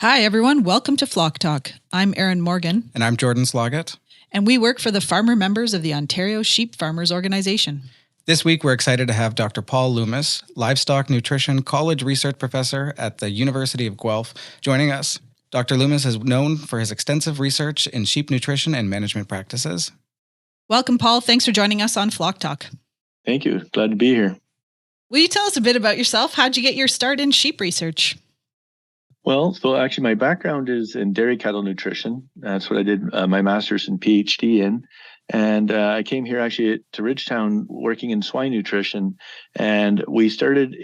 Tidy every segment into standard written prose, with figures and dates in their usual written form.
Hi, everyone. Welcome to Flock Talk. I'm Erin Morgan. And I'm Jordan Sloggett. And we work for the farmer members of the Ontario Sheep Farmers Organization. This week, we're excited to have Dr. Paul Luimes, Livestock Nutrition College Research Professor at the University of Guelph, joining us. Dr. Luimes is known for his extensive research in sheep nutrition and management practices. Welcome, Paul. Thanks for joining us on Flock Talk. Thank you. Glad to be here. Will you tell us a bit about yourself? How'd you get your start in sheep research? Well, so actually my background is in dairy cattle nutrition. That's what I did my master's and PhD in. And I came here actually to Ridgetown working in swine nutrition. And we started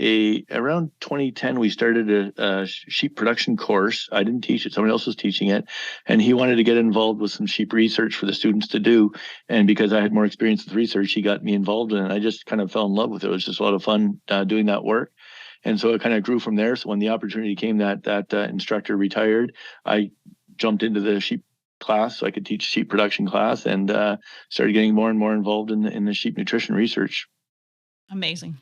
around 2010, we started a sheep production course. I didn't teach it, someone else was teaching it. And he wanted to get involved with some sheep research for the students to do. And because I had more experience with research, he got me involved in it. I just kind of fell in love with it. It was just a lot of fun doing that work. And so it kind of grew from there. So when the opportunity came that instructor retired, I jumped into the sheep class so I could teach sheep production class and started getting more and more involved in the sheep nutrition research. Amazing.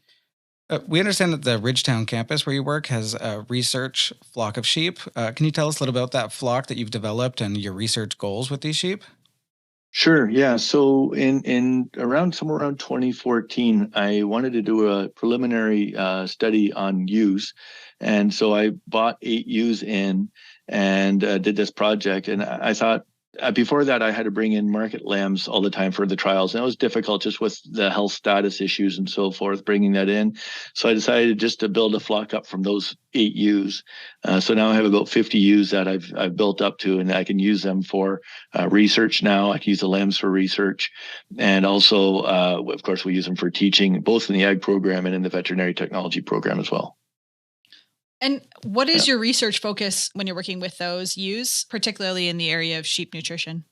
We understand that the Ridgetown Campus where you work has a research flock of sheep. Can you tell us a little about that flock that you've developed and your research goals with these sheep? Sure. Yeah. So somewhere around 2014, I wanted to do a preliminary study on ewes. And so I bought 8 ewes in and did this project. And I thought before that, I had to bring in market lambs all the time for the trials. And it was difficult just with the health status issues and so forth, bringing that in. So I decided just to build a flock up from those 8 ewes. So now I have about 50 ewes that I've built up to, and I can use them for research now. I can use the lambs for research. And also, of course, we use them for teaching, both in the ag program and in the veterinary technology program as well. And what is your research focus when you're working with those ewes, particularly in the area of sheep nutrition?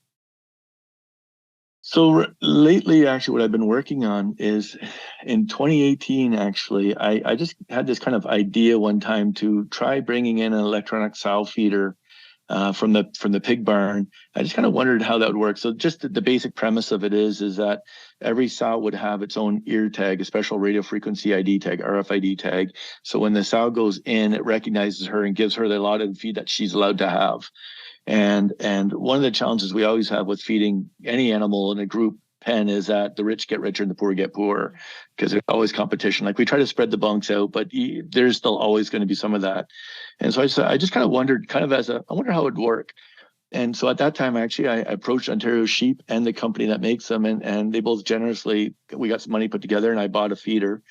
So lately, actually, what I've been working on is in 2018, actually, I just had this kind of idea one time to try bringing in an electronic sow feeder from the pig barn. I just kind of wondered how that would work. So just the basic premise of it is that every sow would have its own ear tag, a special radio frequency ID tag, RFID tag. So when the sow goes in, it recognizes her and gives her the allotted feed that she's allowed to have. And one of the challenges we always have with feeding any animal in a group pen is that the rich get richer and the poor get poorer, because there's always competition. Like we try to spread the bunks out, but there's still always going to be some of that. And so I just kind of wondered, I wonder how it would work. And so at that time, actually, I approached Ontario Sheep and the company that makes them, and they both we got some money put together, and I bought a feeder.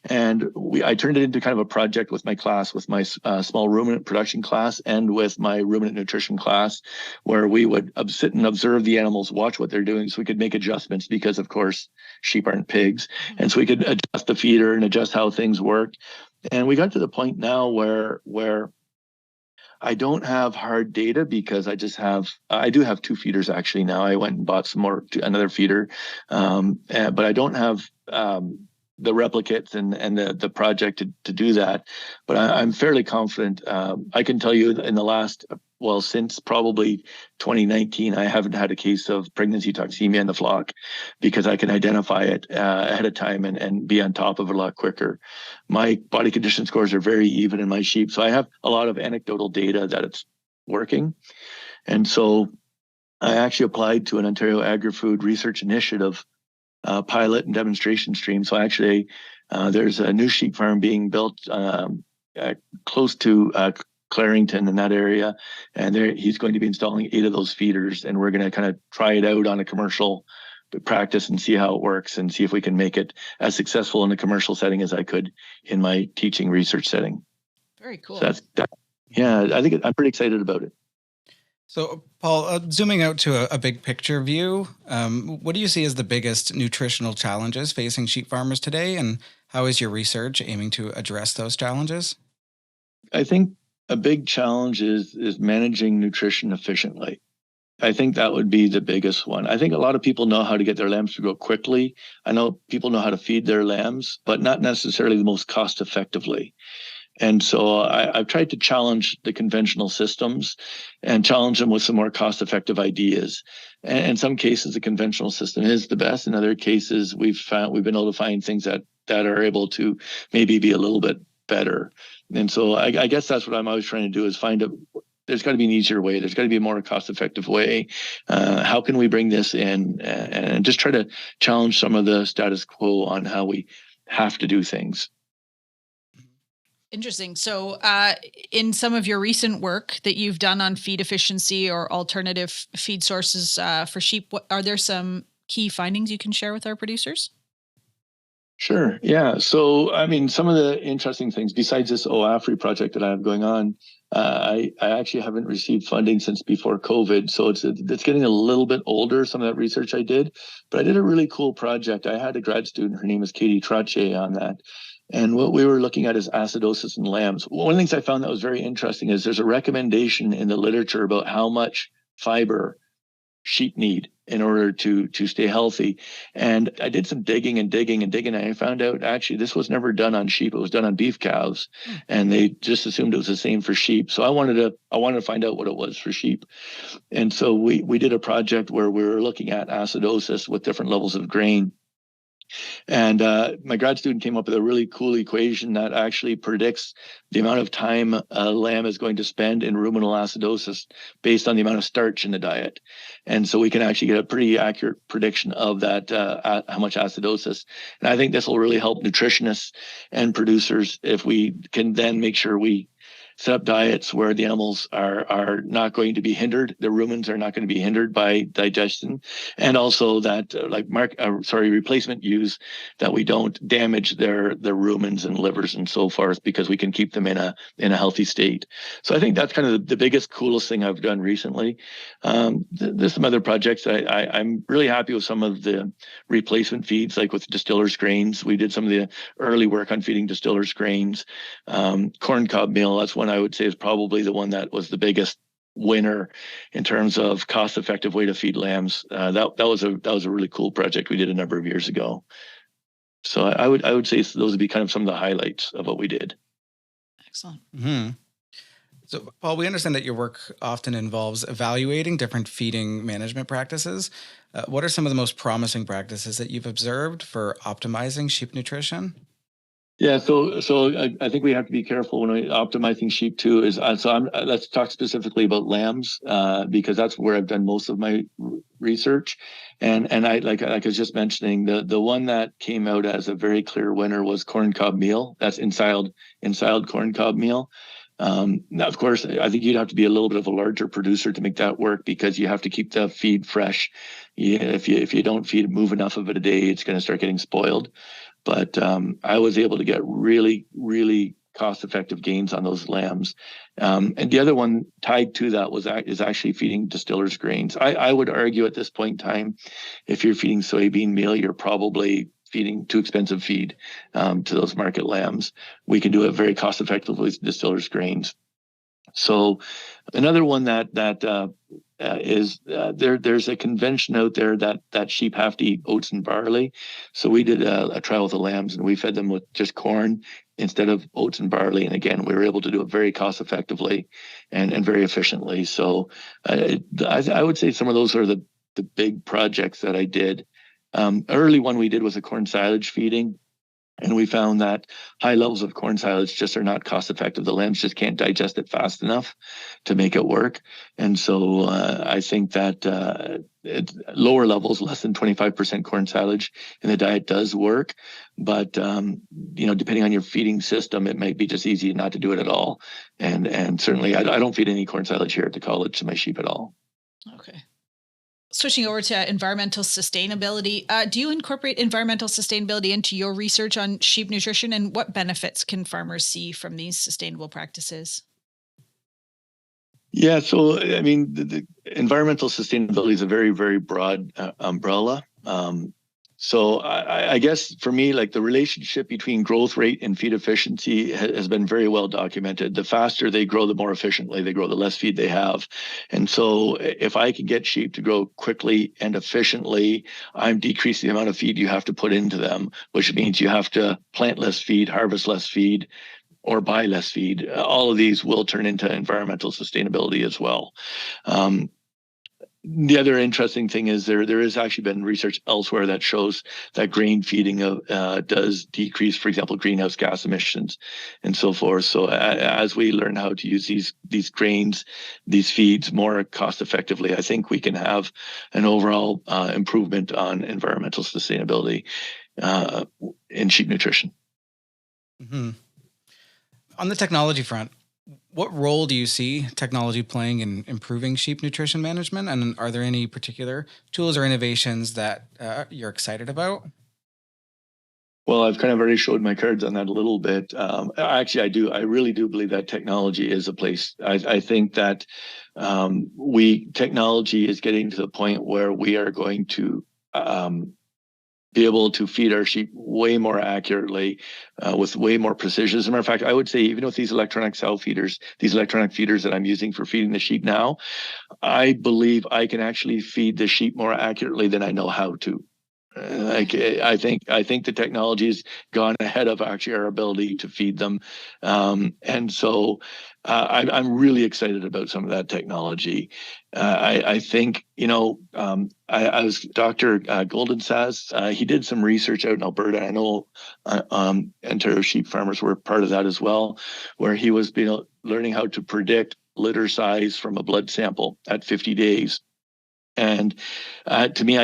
And I turned it into kind of a project with my class, with my small ruminant production class and with my ruminant nutrition class, where we would sit and observe the animals, watch what they're doing so we could make adjustments because, of course, sheep aren't pigs. And so we could adjust the feeder and adjust how things work. And we got to the point now where I don't have hard data because I do have 2 feeders actually now. I went and bought another feeder, but I don't have the replicates and the project to do that. But I'm fairly confident. I can tell you in the last, since probably 2019, I haven't had a case of pregnancy toxemia in the flock because I can identify it ahead of time and be on top of it a lot quicker. My body condition scores are very even in my sheep. So I have a lot of anecdotal data that it's working. And so I actually applied to an Ontario Agri-Food Research Initiative pilot and demonstration stream. So actually, there's a new sheep farm being built close to Clarington in that area, and he's going to be installing 8 of those feeders, and we're going to kind of try it out on a commercial practice and see how it works, and see if we can make it as successful in a commercial setting as I could in my teaching research setting. Very cool. So I think I'm pretty excited about it. So, Paul, zooming out to a big picture view, what do you see as the biggest nutritional challenges facing sheep farmers today, and how is your research aiming to address those challenges? I think a big challenge is managing nutrition efficiently. I think that would be the biggest one. I think a lot of people know how to get their lambs to grow quickly. I know people know how to feed their lambs, but not necessarily the most cost effectively. And so I've tried to challenge the conventional systems and challenge them with some more cost-effective ideas. And in some cases, the conventional system is the best. In other cases, we've been able to find things that are able to maybe be a little bit better. And so I guess that's what I'm always trying to do, is find there's got to be an easier way. There's got to be a more cost-effective way. How can we bring this in and just try to challenge some of the status quo on how we have to do things? Interesting. So, in some of your recent work that you've done on feed efficiency or alternative feed sources for sheep, are there some key findings you can share with our producers? Sure. Yeah. So, I mean, some of the interesting things besides this OAFRI project that I have going on, I actually haven't received funding since before COVID. So it's getting a little bit older, some of that research I did, but I did a really cool project. I had a grad student, her name is Katie Trache, on that. And what we were looking at is acidosis in lambs. One of the things I found that was very interesting is there's a recommendation in the literature about how much fiber sheep need in order to stay healthy. And I did some digging and I found out actually this was never done on sheep. It was done on beef calves, and they just assumed it was the same for sheep. So I wanted to find out what it was for sheep. And so we did a project where we were looking at acidosis with different levels of grain. And my grad student came up with a really cool equation that actually predicts the amount of time a lamb is going to spend in ruminal acidosis based on the amount of starch in the diet. And so we can actually get a pretty accurate prediction of that, how much acidosis. And I think this will really help nutritionists and producers if we can then make sure we set up diets where the animals are not going to be hindered. The rumens are not going to be hindered by digestion, and also that replacement ewes, that we don't damage their rumens and livers and so forth, because we can keep them in a healthy state. So I think that's kind of the biggest, coolest thing I've done recently. There's some other projects. I'm really happy with some of the replacement feeds, like with distillers grains. We did some of the early work on feeding distillers grains. Corn cob meal, that's one I would say is probably the one that was the biggest winner in terms of cost-effective way to feed lambs. That was a really cool project we did a number of years ago. So I would say those would be kind of some of the highlights of what we did. Excellent. Mm-hmm. So, Paul, we understand that your work often involves evaluating different feeding management practices. What are some of the most promising practices that you've observed for optimizing sheep nutrition? Yeah, so I think we have to be careful when we're optimizing sheep too. Let's talk specifically about lambs, because that's where I've done most of my research, and I like I was just mentioning, the one that came out as a very clear winner was corn cob meal. That's ensiled corn cob meal. Now, of course, I think you'd have to be a little bit of a larger producer to make that work, because you have to keep the feed fresh. If you don't move enough of it a day, it's going to start getting spoiled. But I was able to get really, really cost-effective gains on those lambs. And the other one tied to that is actually feeding distillers grains. I would argue at this point in time, if you're feeding soybean meal, you're probably feeding too expensive feed to those market lambs. We can do it very cost-effectively with distillers grains. So another one there's a convention out there that sheep have to eat oats and barley. So we did a trial with the lambs, and we fed them with just corn instead of oats and barley. And again, we were able to do it very cost effectively and very efficiently. So I would say some of those are the big projects that I did. Early one we did was a corn silage feeding. And we found that high levels of corn silage just are not cost effective. The lambs just can't digest it fast enough to make it work. And so I think that lower levels, less than 25% corn silage in the diet does work. But, depending on your feeding system, it might be just easy not to do it at all. And certainly I don't feed any corn silage here at the college to my sheep at all. Okay. Switching over to environmental sustainability, do you incorporate environmental sustainability into your research on sheep nutrition, and what benefits can farmers see from these sustainable practices? Yeah, so I mean, the environmental sustainability is a very, very broad umbrella. So I guess for me, like, the relationship between growth rate and feed efficiency has been very well documented. The faster they grow, the more efficiently they grow, the less feed they have. And so if I can get sheep to grow quickly and efficiently, I'm decreasing the amount of feed you have to put into them, which means you have to plant less feed, harvest less feed, or buy less feed. All of these will turn into environmental sustainability as well. The other interesting thing is there has actually been research elsewhere that shows that grain feeding does decrease, for example, greenhouse gas emissions and so forth. So as we learn how to use these grains, these feeds more cost effectively, I think we can have an overall improvement on environmental sustainability in sheep nutrition. Mm-hmm. On the technology front, what role do you see technology playing in improving sheep nutrition management? And are there any particular tools or innovations that you're excited about? Well, I've kind of already showed my cards on that a little bit. Actually, I do. I really do believe that technology is a place. I think that technology is getting to the point where we are going to be able to feed our sheep way more accurately, with way more precision. As a matter of fact, I would say even with these electronic sow feeders, these electronic feeders that I'm using for feeding the sheep now, I believe I can actually feed the sheep more accurately than I know how to. I think the technology has gone ahead of actually our ability to feed them, and so I'm really excited about some of that technology. I think I was Dr. Golden says he did some research out in Alberta. I know Ontario sheep farmers were part of that as well, where he was learning how to predict litter size from a blood sample at 50 days. And to me,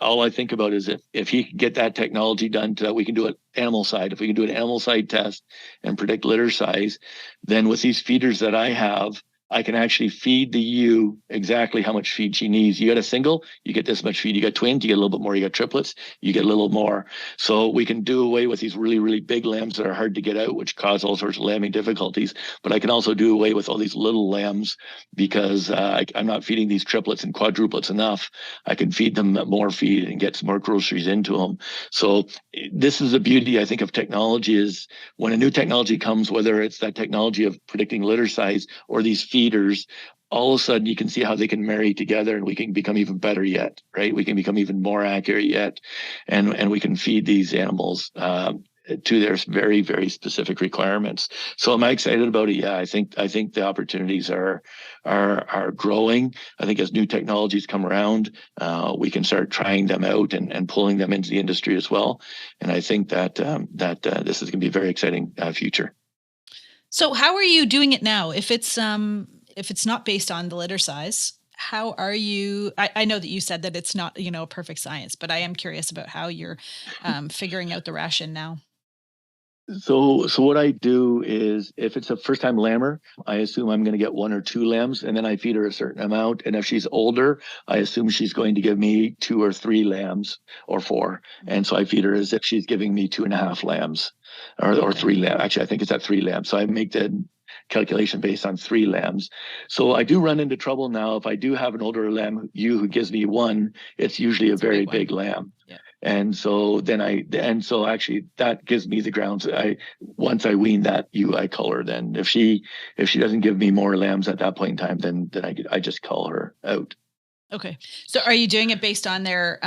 all I think about is if he could get that technology done so that we can do it animal side, if we can do an animal side test and predict litter size, then with these feeders that I have, I can actually feed the ewe exactly how much feed she needs. You got a single, you get this much feed. You got twins, you get a little bit more. You got triplets, you get a little more. So we can do away with these really, really big lambs that are hard to get out, which cause all sorts of lambing difficulties. But I can also do away with all these little lambs because I'm not feeding these triplets and quadruplets enough. I can feed them more feed and get some more groceries into them. So this is the beauty, I think, of technology is when a new technology comes, whether it's that technology of predicting litter size or these feeders, all of a sudden you can see how they can marry together and we can become even better yet, right? We can become even more accurate yet. And we can feed these animals to their very, very specific requirements. So am I excited about it? Yeah, I think the opportunities are growing. I think as new technologies come around, we can start trying them out and pulling them into the industry as well. And I think that this is going to be a very exciting future. So how are you doing it now? If it's not based on the litter size, how are you? I know that you said that it's not, a perfect science, but I am curious about how you're figuring out the ration now. So what I do is if it's a first time lammer, I assume I'm going to get 1 or 2 lambs and then I feed her a certain amount. And if she's older, I assume she's going to give me 2 or 3 lambs or 4. And so I feed her as if she's giving me 2.5 lambs or 3 lambs. Actually, I think it's at 3 lambs. So I make the calculation based on 3 lambs. So I do run into trouble now. If I do have an older lamb who gives me 1, it's usually a very big lamb. Yeah. And so actually that gives me the grounds. Once I wean that ewe, I cull her. Then if she doesn't give me more lambs at that point in time, then I just cull her out. Okay. So are you doing it based on their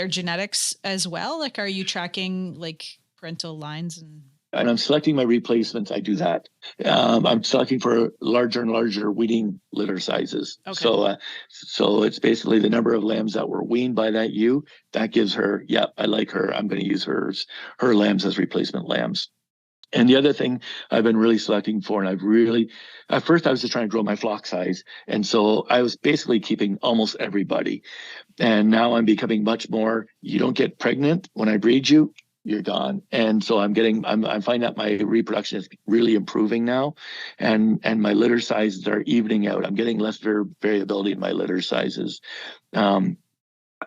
genetics as well? Like, are you tracking like parental lines and I'm selecting my replacements. I do that. I'm selecting for larger and larger weaning litter sizes. Okay. So it's basically the number of lambs that were weaned by that ewe. That gives her, I like her. I'm going to use her lambs as replacement lambs. And the other thing I've been really selecting for, and at first I was just trying to grow my flock size. And so I was basically keeping almost everybody. And now I'm becoming much more, you don't get pregnant when I breed you, you're gone. And so I'm finding that my reproduction is really improving now, and my litter sizes are evening out. I'm getting less variability in my litter sizes. Now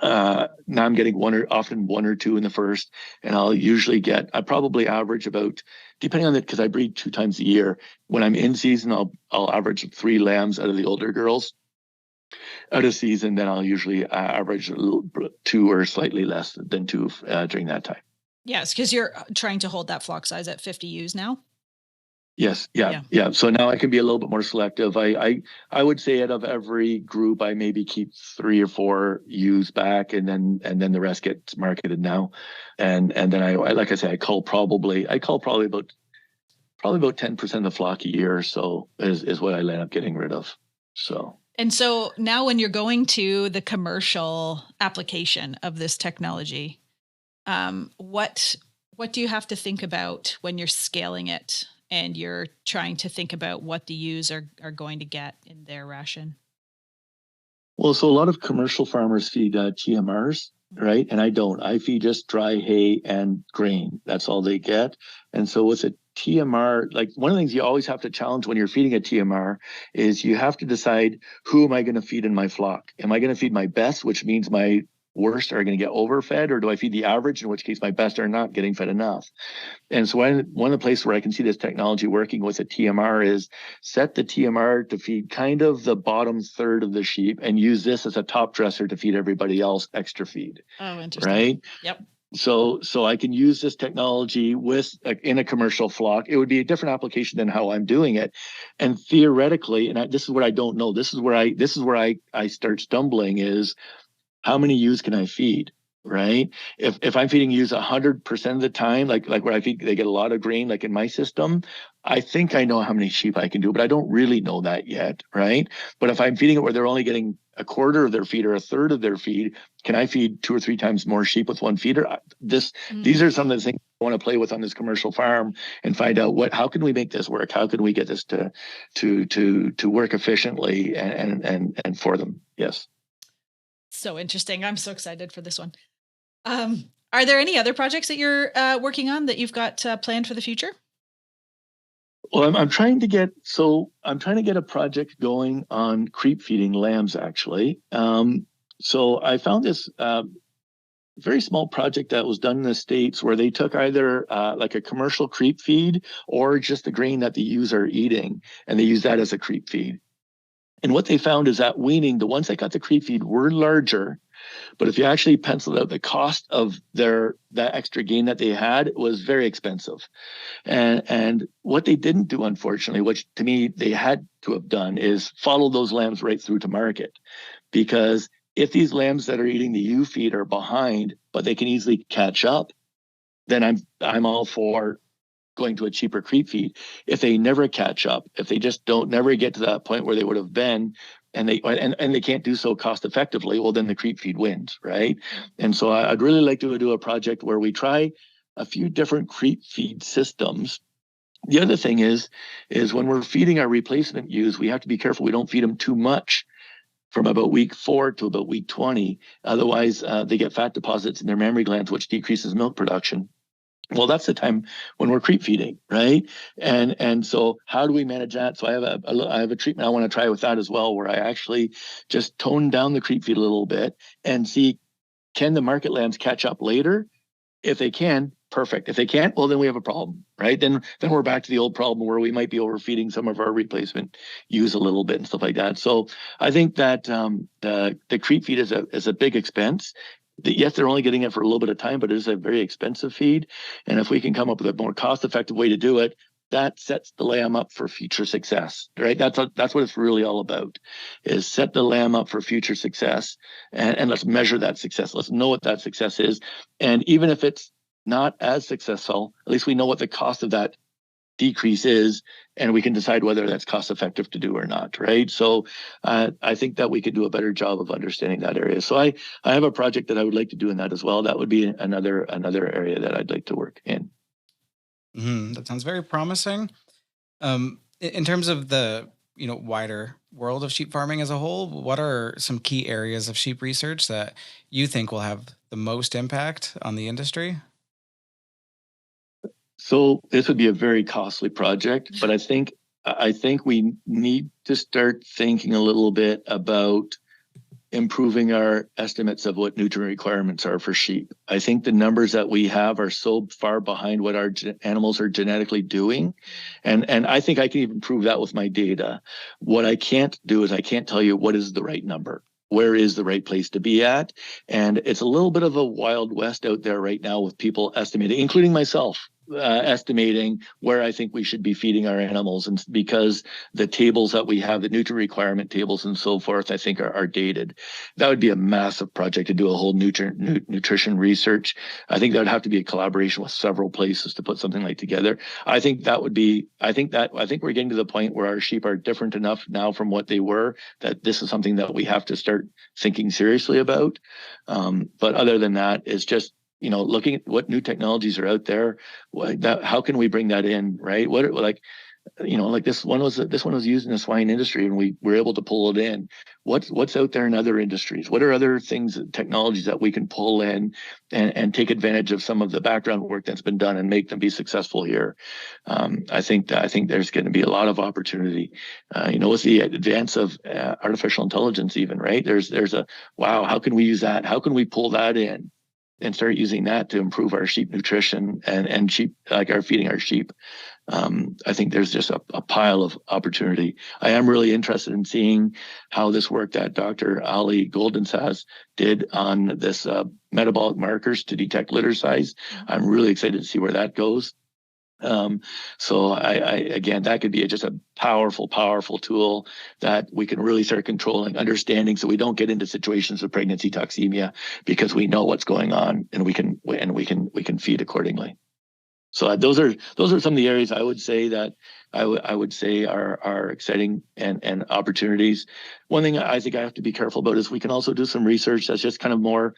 I'm getting often 1 or 2 in the first, and I probably average about, depending on it, because I breed 2 times a year. When I'm in season, I'll average 3 lambs out of the older girls. Out of season, then I'll usually average 2 or slightly less than 2 during that time. Yes, because you're trying to hold that flock size at 50 ewes now. Yes. Yeah. So now I can be a little bit more selective. I would say out of every group, I maybe keep 3 or 4 ewes back, and then the rest gets marketed now. And then I like I say, I cull probably about 10% of the flock a year or so is what I end up getting rid of. So. And so now when you're going to the commercial application of this technology, what do you have to think about when you're scaling it and you're trying to think about what the ewes are going to get in their ration? Well, so a lot of commercial farmers feed TMRs, right? And I don't. I feed just dry hay and grain. That's all they get. And so with a TMR, like one of the things you always have to challenge when you're feeding a TMR is you have to decide, who am I going to feed in my flock? Am I going to feed my best, which means my worst are going to get overfed, or do I feed the average, in which case my best are not getting fed enough? And so one of the places where I can see this technology working with a TMR is set the TMR to feed kind of the bottom third of the sheep and use this as a top dresser to feed everybody else extra feed. Oh, interesting. Right. Yep. So I can use this technology with in a commercial flock. It would be a different application than how I'm doing it. And theoretically, and this is what I don't know. This is where I start stumbling is, how many ewes can I feed? Right. If I'm feeding ewes 100% of the time, like where I feed, they get a lot of grain, like in my system, I think I know how many sheep I can do, but I don't really know that yet. Right. But if I'm feeding it where they're only getting a quarter of their feed or a third of their feed, can I feed 2 or 3 times more sheep with one feeder? These are some of the things I want to play with on this commercial farm and find out how can we make this work? How can we get this to work efficiently and for them? Yes. So interesting. I'm so excited for this one. Are there any other projects that you're working on that you've got planned for the future? Well, I'm trying to get a project going on creep feeding lambs, actually. So I found this very small project that was done in the States where they took either like a commercial creep feed or just the grain that the ewes are eating, and they use that as a creep feed. And what they found is that weaning, the ones that got the creep feed were larger, but if you actually penciled out the cost of that extra gain that they had, it was very expensive. And what they didn't do, unfortunately, which to me they had to have done, is follow those lambs right through to market. Because if these lambs that are eating the ewe feed are behind, but they can easily catch up, then I'm all for going to a cheaper creep feed. If they never catch up, if they just never get to that point where they would have been, and they can't do so cost effectively, well, then the creep feed wins, right? And so I'd really like to do a project where we try a few different creep feed systems. The other thing is when we're feeding our replacement ewes, we have to be careful we don't feed them too much from about week 4 to about week 20. Otherwise, they get fat deposits in their mammary glands, which decreases milk production. Well, that's the time when we're creep feeding, right? And so how do we manage that? So I have a treatment I want to try with that as well, where I actually just tone down the creep feed a little bit and see, can the market lambs catch up later? If they can, perfect. If they can't, well, then we have a problem, right? Then we're back to the old problem where we might be overfeeding some of our replacement ewes a little bit and stuff like that. So I think that the creep feed is a big expense. Yes, they're only getting it for a little bit of time, but it is a very expensive feed. And if we can come up with a more cost-effective way to do it, that sets the lamb up for future success, right? That's what it's really all about, is set the lamb up for future success, and let's measure that success. Let's know what that success is. And even if it's not as successful, at least we know what the cost of that decrease is, and we can decide whether that's cost effective to do or not, right? So I think that we could do a better job of understanding that area. So I have a project that I would like to do in that as well. That would be another area that I'd like to work in. That sounds very promising. In terms of the wider world of sheep farming as a whole, what are some key areas of sheep research that you think will have the most impact on the industry? So this would be a very costly project, but I think we need to start thinking a little bit about improving our estimates of what nutrient requirements are for sheep. I think the numbers that we have are so far behind what our animals are genetically doing. And I think I can even prove that with my data. What I can't do is I can't tell you what is the right number. Where is the right place to be at? And it's a little bit of a wild west out there right now with people estimating, including myself, estimating where I think we should be feeding our animals, and because the tables that we have, the nutrient requirement tables and so forth, I think are dated. That would be a massive project to do a whole nutrition research. I think that would have to be a collaboration with several places to put something like together. I think we're getting to the point where our sheep are different enough now from what they were that this is something that we have to start thinking seriously about. But other than that, it's just, looking at what new technologies are out there. How can we bring that in, right? Like this one was used in the swine industry, and we were able to pull it in. What's out there in other industries? What are other things, technologies that we can pull in and take advantage of some of the background work that's been done and make them be successful here? I think there's going to be a lot of opportunity. With the advance of artificial intelligence, even, right? There's a wow. How can we use that? How can we pull that in and start using that to improve our sheep nutrition and sheep, like our feeding our sheep? I think there's just a pile of opportunity. I am really interested in seeing how this work that Dr. Ali Goldensass did on this metabolic markers to detect litter size. I'm really excited to see where that goes. So again, that could be just a powerful tool that we can really start controlling, understanding, so we don't get into situations of pregnancy toxemia, because we know what's going on and we can feed accordingly. So those are some of the areas I would say that I would say are exciting and opportunities. One thing I think I have to be careful about is we can also do some research that's just kind of more,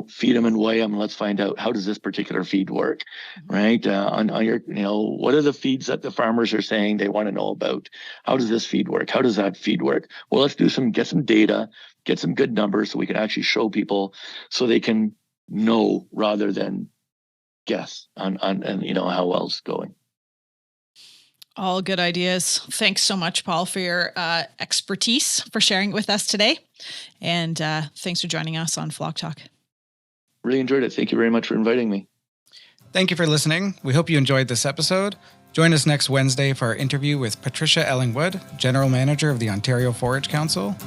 feed them and weigh them. Let's find out, how does this particular feed work, right? On your, what are the feeds that the farmers are saying they want to know about? How does this feed work? How does that feed work? Well, let's get some data, get some good numbers so we can actually show people so they can know rather than guess on how well it's going. All good ideas. Thanks so much, Paul, for your expertise, for sharing it with us today. And thanks for joining us on Flock Talk. Really enjoyed it. Thank you very much for inviting me. Thank you for listening. We hope you enjoyed this episode. Join us next Wednesday for our interview with Patricia Ellingwood, General Manager of the Ontario Forage Council.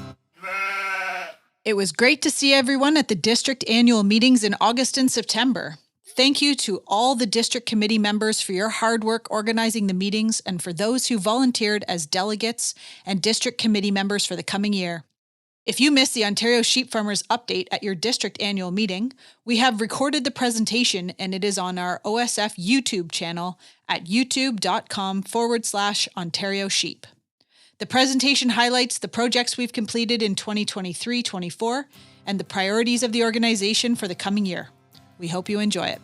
It was great to see everyone at the district annual meetings in August and September. Thank you to all the district committee members for your hard work organizing the meetings, and for those who volunteered as delegates and district committee members for the coming year. If you missed the Ontario Sheep Farmers Update at your district annual meeting, we have recorded the presentation, and it is on our OSF YouTube channel at youtube.com/Ontario Sheep. The presentation highlights the projects we've completed in 2023-24 and the priorities of the organization for the coming year. We hope you enjoy it.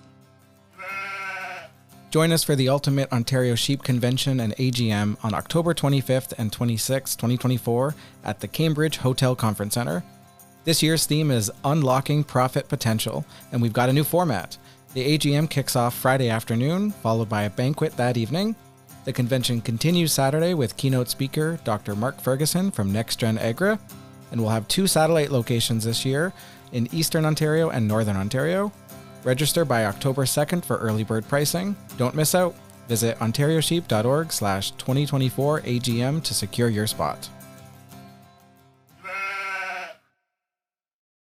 Join us for the Ultimate Ontario Sheep Convention and AGM on October 25th and 26th, 2024 at the Cambridge Hotel Conference Centre. This year's theme is Unlocking Profit Potential, and we've got a new format. The AGM kicks off Friday afternoon, followed by a banquet that evening. The convention continues Saturday with keynote speaker Dr. Mark Ferguson from NextGen Agra, and we'll have 2 satellite locations this year in Eastern Ontario and Northern Ontario. Register by October 2nd for early bird pricing. Don't miss out. Visit ontariosheep.org/2024 AGM to secure your spot.